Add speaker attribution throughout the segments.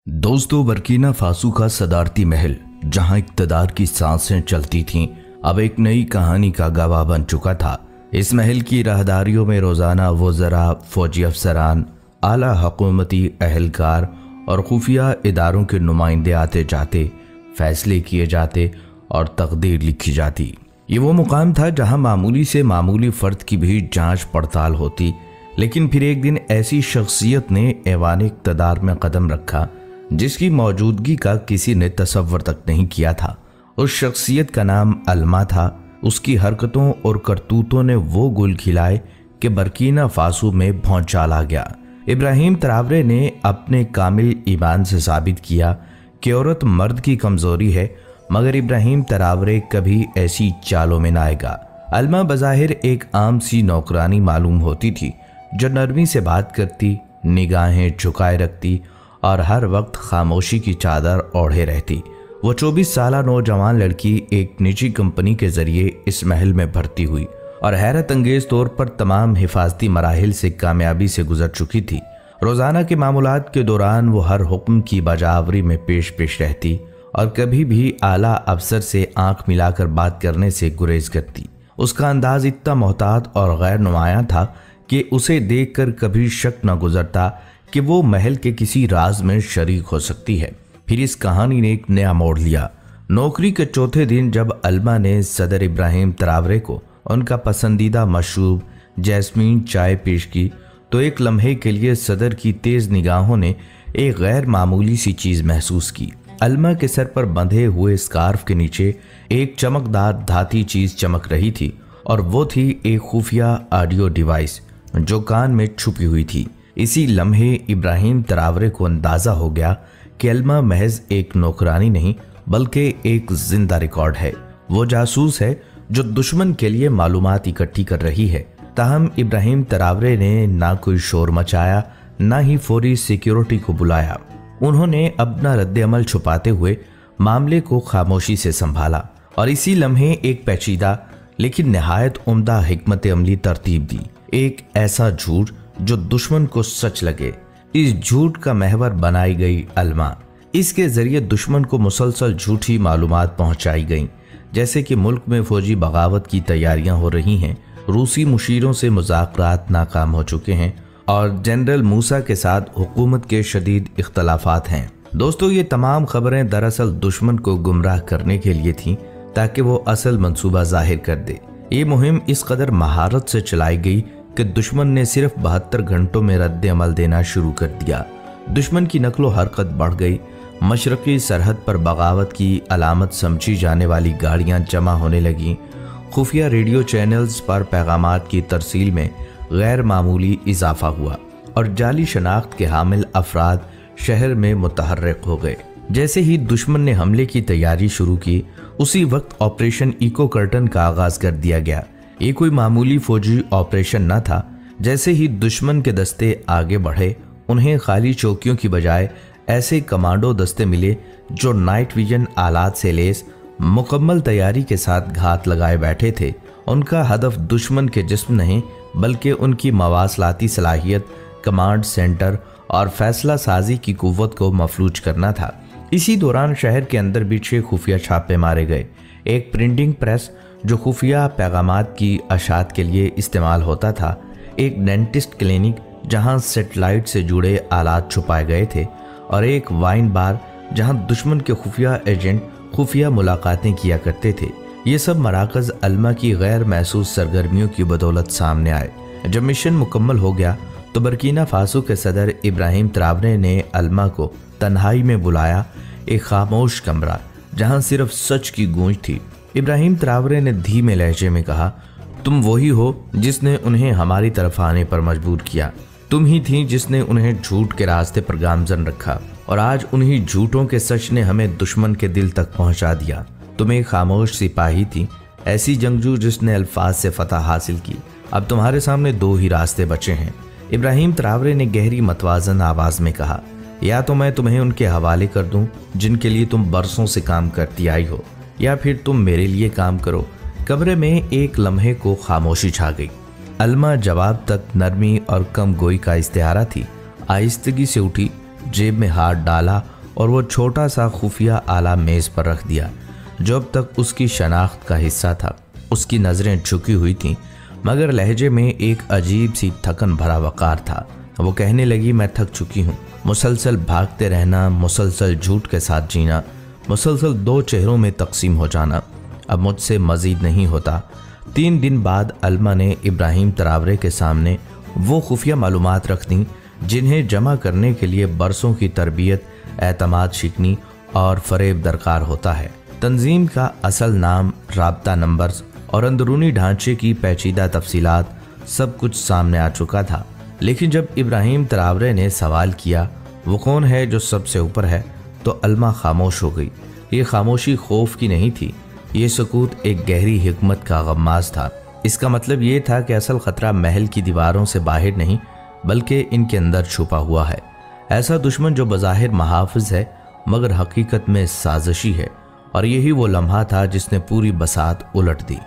Speaker 1: दोस्तों, Burkina Faso का सदारती महल जहां इक़्तिदार की सांसें चलती थीं, अब एक नई कहानी का गवाह बन चुका था। इस महल की राहदारियों में रोज़ाना वज़रा, फौजी अफसरान, आला हुकूमती अहलकार और खुफिया इदारों के नुमाइंदे आते जाते, फैसले किए जाते और तकदीर लिखी जाती। ये वो मुकाम था जहां मामूली से मामूली फ़र्द की भी जांच पड़ताल होती। लेकिन फिर एक दिन ऐसी शख्सियत ने ऐवान इक़्तिदार में कदम रखा जिसकी मौजूदगी का किसी ने तसव्वुर तक नहीं किया था। उस शख्सियत का नाम अल्मा था। उसकी हरकतों और करतूतों ने वो गुल खिलाए कि बर्किना फासो में भौचाल आ गया। इब्राहिम ट्रावरे ने अपने कामिल ईमान से साबित किया कि औरत मर्द की कमज़ोरी है, मगर इब्राहिम ट्रावरे कभी ऐसी चालों में न आएगा। अल्मा बज़ाहिर एक आम सी नौकरानी मालूम होती थी जो नरमी से बात करती, निगाहें झुकाए रखती और हर वक्त खामोशी की चादर ओढ़े रहती। वो 24 साला नौजवान लड़की एक निजी कंपनी के जरिए इस महल में भर्ती हुई और हैरत अंगेज तौर पर तमाम हिफाजती मराहिल से कामयाबी से गुजर चुकी थी। रोजाना के मामूलात के दौरान वो हर हुक्म की बजावरी में पेश रहती और कभी भी आला अफसर से आंख मिलाकर बात करने से गुरेज करती। उसका अंदाज इतना मोहतात और गैर नुमायां था कि उसे देखकर कभी शक न गुजरता कि वो महल के किसी राज में शरीक हो सकती है। फिर इस कहानी ने एक नया मोड़ लिया। नौकरी के चौथे दिन जब अल्मा ने सदर इब्राहिम ट्रावरे को उनका पसंदीदा मशरूब जैस्मीन चाय पेश की, तो एक लम्हे के लिए सदर की तेज निगाहों ने एक गैर मामूली सी चीज महसूस की। अल्मा के सर पर बंधे हुए स्कार्फ के नीचे एक चमकदार धाती चीज चमक रही थी और वो थी एक खुफिया ऑडियो डिवाइस जो कान में छुपी हुई थी। इसी लम्हे इब्राहिम ट्रावरे को अंदाजा हो गया कि अल्मा महज एक नौकरानी नहीं बल्कि एक जिंदा रिकॉर्ड है। वो जासूस है जो दुश्मन के लिए मालूमात इकट्ठी कर रही है। ताहम इब्राहिम ट्रावरे ने ना कोई शोर मचाया, ना ही फौरी सिक्योरिटी को बुलाया। उन्होंने अपना रद्द-ए-अमल छुपाते हुए मामले को खामोशी से संभाला और इसी लम्हे एक पेचीदा लेकिन निहायत उम्दा हिकमत अमली तरतीब दी। एक ऐसा झूठ जो दुश्मन को सच लगे। इस झूठ का महवर बनाई गई अल्मा। इसके जरिए दुश्मन को मुसलसल झूठी मालूमात पहुंचाई गईं, जैसे कि मुल्क में फौजी बगावत की तैयारियां हो रही हैं, रूसी मुशीरों से मुज़ाकरात नाकाम हो चुके हैं और जनरल मूसा के साथ हुकूमत के शदीद इख्तलाफात हैं। दोस्तों, ये तमाम खबरें दरअसल दुश्मन को गुमराह करने के लिए थीं ताकि वो असल मंसूबा जाहिर कर दे। ये मुहिम इस कदर महारत से चलाई गई कि दुश्मन ने सिर्फ 72 घंटों में रद्द अमल देना शुरू कर दिया। दुश्मन की नकलो हरकत बढ़ गई। मशरकी सरहद पर बगावत की अलामत समझी जाने वाली गाड़ियां जमा होने लगीं। खुफिया रेडियो चैनल्स पर पैगामात की तरसील में गैर मामूली इजाफा हुआ और जाली शनाख्त के हामिल अफराद शहर में मुतहर्रिक हो गए। जैसे ही दुश्मन ने हमले की तैयारी शुरू की, उसी वक्त ऑपरेशन इको कर्टन का आगाज कर दिया गया। ये कोई मामूली फौजी ऑपरेशन न था। जैसे ही दुश्मन के दस्ते आगे बढ़े, उन्हें खाली चौकियों की बजाय ऐसे कमांडो दस्ते मिले जो नाइट विजन आलात से लेस मुकम्मल तैयारी के साथ घात लगाए बैठे थे। उनका हदफ दुश्मन के जिस्म नहीं बल्कि उनकी मवासलाती सलाहियत, कमांड सेंटर और फैसला साजी की कुव्वत को मफलूज करना था। इसी दौरान शहर के अंदर भी 6 खुफिया छापे मारे गए। एक प्रिंटिंग प्रेस जो खुफिया पैगामात की अशात के लिए इस्तेमाल होता था, एक डेंटिस्ट क्लिनिक जहां सेटेलाइट से जुड़े आलात छुपाए गए थे और एक वाइन बार जहां दुश्मन के खुफिया एजेंट खुफिया मुलाकातें किया करते थे। ये सब मराकज़ अल्मा की गैर महसूस सरगर्मियों की बदौलत सामने आए। जब मिशन मुकम्मल हो गया तो बर्किना फासो के सदर इब्राहिम ट्रावरे ने अल्मा को तन्हाई में बुलाया, एक खामोश कमरा जहां सिर्फ सच की गूंज थी। इब्राहिम ट्रावरे ने धीमे लहजे में कहा, तुम वही हो जिसने उन्हें हमारी तरफ आने पर मजबूर किया। तुम ही थी जिसने उन्हें झूठ के रास्ते पर गामजन रखा और आज उन्हीं झूठों के सच ने हमें दुश्मन के दिल तक पहुंचा दिया। तुम एक खामोश सिपाही थी, ऐसी जंगजू जिसने अल्फाज से फतह हासिल की। अब तुम्हारे सामने 2 ही रास्ते बचे हैं। इब्राहिम ट्रावरे ने गहरी मतवाजन आवाज में कहा, या तो मैं तुम्हें उनके हवाले कर दूं जिनके लिए तुम बरसों से काम करती आई हो, या फिर तुम मेरे लिए काम करो। कमरे में एक लम्हे को खामोशी छा गई। अल्मा जवाब तक नरमी और कम गोई का इस्तिहारा थी। आहिस्तगी से उठी, जेब में हाथ डाला और वो छोटा सा खुफिया आला मेज़ पर रख दिया जो अब तक उसकी शनाख्त का हिस्सा था। उसकी नज़रें झुकी हुई थीं, मगर लहजे में एक अजीब सी थकन भरा वक़ार था। वो कहने लगी, मैं थक चुकी हूँ। मुसलसल भागते रहना, मुसलसल झूठ के साथ जीना, मुसलसल दो चेहरों में तकसीम हो जाना अब मुझसे मज़ीद नहीं होता। 3 दिन बाद अलमा ने इब्राहिम तरावरे के सामने वो खुफिया मालूमात रख दी जिन्हें जमा करने के लिए बरसों की तरबियत, एतमाद शिकनी और फ़रेब दरकार होता है। तंजीम का असल नाम, राब्ता नंबर्स और अंदरूनी ढांचे की पेचीदा तफसीलात सब कुछ सामने आ चुका था। लेकिन जब इब्राहिम तरावरे ने सवाल किया वो कौन है जो सबसे ऊपर है, तो अलमा खामोश हो गई। ये खामोशी खौफ की नहीं थी, ये सुकूत एक गहरी हिकमत का गम्माज था। इसका मतलब ये था कि असल ख़तरा महल की दीवारों से बाहर नहीं बल्कि इनके अंदर छुपा हुआ है। ऐसा दुश्मन जो बज़ाहिर महाफिज है मगर हकीकत में साजिशी है। और यही वो लम्हा था जिसने पूरी बसात उलट दी।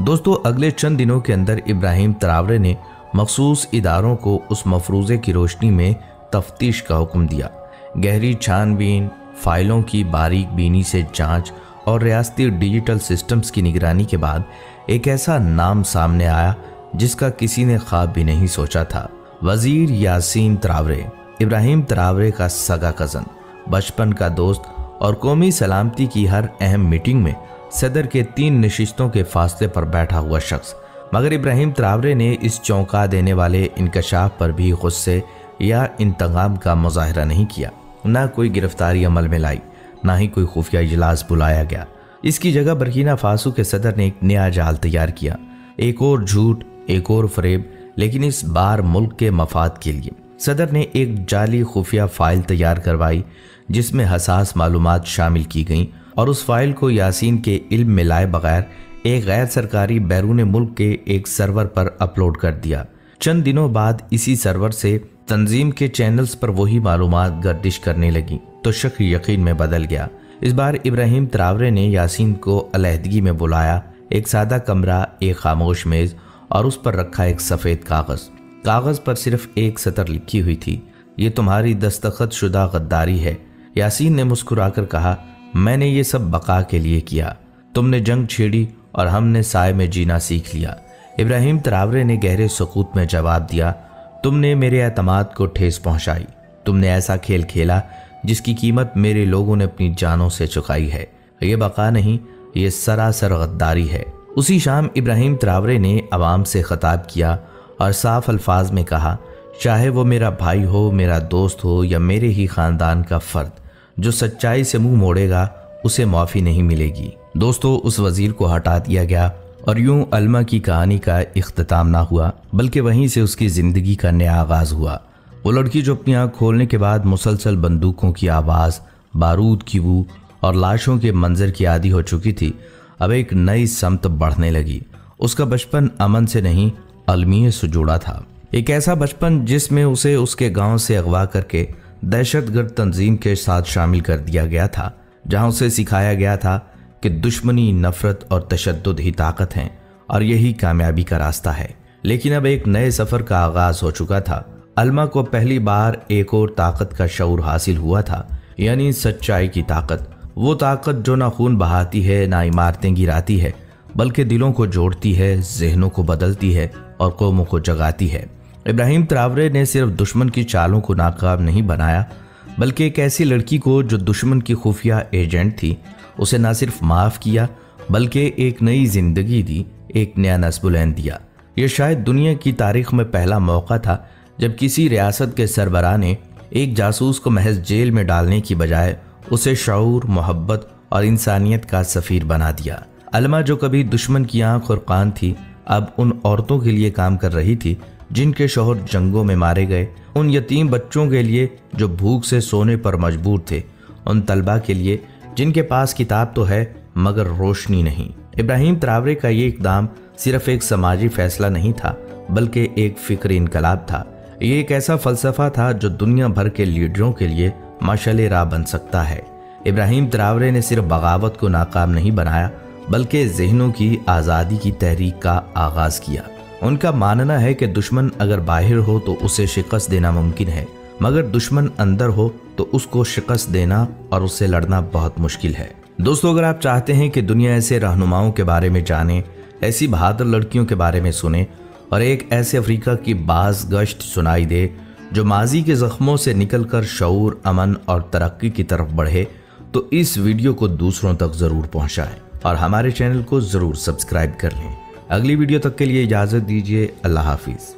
Speaker 1: दोस्तों, अगले चंद दिनों के अंदर इब्राहिम तरावरे ने मखसूस इदारों को उस मफरूज़े की रोशनी में तफ्तीश का हुक्म दिया। गहरी छानबीन, फ़ाइलों की बारीक बीनी से जांच और रियासती डिजिटल सिस्टम्स की निगरानी के बाद एक ऐसा नाम सामने आया जिसका किसी ने ख्वाब भी नहीं सोचा था। वज़ीर यासीन तरावरे, इब्राहिम तरावरे का सगा कज़न, बचपन का दोस्त और कौमी सलामती की हर अहम मीटिंग में सदर के 3 नशिस्तों के फासले पर बैठा हुआ शख्स। मगर इब्राहिम तरावरे ने इस चौंका देने वाले इंकशाफ पर भी गुस्से या इंतकाम का मुजाहरा नहीं किया। ना कोई गिरफ्तारी अमल में लाई, ना ही कोई खुफिया इजलास बुलाया गया। इसकी जगह बर्किना फासो के सदर ने एक नया जाल तैयार किया, एक और झूठ, एक और फरेब, लेकिन इस बार मुल्क के मफाद के लिए। सदर ने एक जाली खुफिया फ़ाइल तैयार करवाई जिसमें हसास मालूमात शामिल की गईं और उस फाइल को यासीन के इल्म में लाए बगैर एक गैर सरकारी बैरून मुल्क के एक सर्वर पर अपलोड कर दिया। चंद दिनों बाद इसी सर्वर से तंजीम के चैनल्स पर वही मालूमात गर्दिश करने लगी तो शक यकीन में बदल गया। इस बार इब्राहिम तरावरे ने यासीन को अलहदगी में बुलाया। एक सादा कमरा, एक खामोश मेज़ और उस पर रखा एक सफ़ेद कागज़ पर सिर्फ एक सतर लिखी हुई थी, ये तुम्हारी दस्तखत शुदा गद्दारी है। यासीन ने मुस्कुराकर कहा, मैंने ये सब बका के लिए किया। तुमने जंग छेड़ी और हमने साए में जीना सीख लिया। इब्राहिम तरावरे ने गहरे सुकूत में जवाब दिया, तुमने मेरे एतमाद को ठेस पहुंचाई। तुमने ऐसा खेल खेला जिसकी कीमत मेरे लोगों ने अपनी जानों से चुकाई है। ये बका नहीं, ये सरासर गद्दारी है। उसी शाम इब्राहिम तरावरे ने अवाम से खिताब किया और साफ अल्फाज में कहा, चाहे वो मेरा भाई हो, मेरा दोस्त हो या मेरे ही ख़ानदान का फ़र्द, जो सच्चाई से मुंह मोड़ेगा उसे माफ़ी नहीं मिलेगी। दोस्तों, उस वज़ीर को हटा दिया गया और यूं अलमा की कहानी का इख्तिताम ना हुआ बल्कि वहीं से उसकी ज़िंदगी का नया आगाज़ हुआ। वो लड़की जो अपनी आँख खोलने के बाद मुसलसल बंदूकों की आवाज़, बारूद की बू और लाशों के मंजर की आदी हो चुकी थी, अब एक नई समत बढ़ने लगी। उसका बचपन अमन से नहीं, अलमियत से जुड़ा था। एक ऐसा बचपन जिसमें उसे उसके गांव से अगवा करके दहशतगर्द तंजीम के साथ शामिल कर दिया गया था, जहां उसे सिखाया गया था कि दुश्मनी, नफरत और तशद्दुद ही ताकत हैं और यही कामयाबी का रास्ता है। लेकिन अब एक नए सफ़र का आगाज़ हो चुका था। अलमा को पहली बार एक और ताकत का शऊर हासिल हुआ था, यानी सच्चाई की ताकत। वो ताकत जो ना खून बहाती है, ना इमारतें गिराती है, बल्कि दिलों को जोड़ती है, जहनों को बदलती है और कौमों को जगाती है। इब्राहिम तरावरे ने सिर्फ दुश्मन की चालों को नाकाम नहीं बनाया, बल्कि एक ऐसी लड़की को जो दुश्मन की खुफिया एजेंट थी, उसे ना सिर्फ माफ़ किया बल्कि एक नई जिंदगी दी, एक नया नस्बुलैन दिया। यह शायद दुनिया की तारीख में पहला मौका था जब किसी रियासत के सरबराह ने एक जासूस को महज जेल में डालने की बजाय उसे शऊर, मोहब्बत और इंसानियत का सफ़ीर बना दिया। अलमा जो कभी दुश्मन की आंख और कान थी, अब उन औरतों के लिए काम कर रही थी जिनके शौहर जंगों में मारे गए, उन यतीम बच्चों के लिए जो भूख से सोने पर मजबूर थे, उन तलबा के लिए जिनके पास किताब तो है मगर रोशनी नहीं। इब्राहिम तरावरे का ये इक़दाम सिर्फ एक समाजी फैसला नहीं था बल्कि एक फ़िक्री इनकलाब था। ये एक ऐसा फ़लसफ़ा था जो दुनिया भर के लीडरों के लिए मशाले राह बन सकता है। इब्राहिम तरावरे ने सिर्फ बगावत को नाकाम नहीं बनाया बल्कि ज़हनों की आज़ादी की तहरीक का आगाज़ किया। उनका मानना है कि दुश्मन अगर बाहर हो तो उसे शिकस्त देना मुमकिन है, मगर दुश्मन अंदर हो तो उसको शिकस्त देना और उससे लड़ना बहुत मुश्किल है। दोस्तों, अगर आप चाहते हैं कि दुनिया ऐसे रहनुमाओं के बारे में जाने, ऐसी बहादुर लड़कियों के बारे में सुने और एक ऐसे अफ्रीका की बाज गश्त सुनाई दे जो माजी के जख्मों से निकलकर शऊर, अमन और तरक्की की तरफ बढ़े, तो इस वीडियो को दूसरों तक जरूर पहुंचाएं और हमारे चैनल को जरूर सब्सक्राइब कर लें। अगली वीडियो तक के लिए इजाजत दीजिए। अल्लाह हाफिज।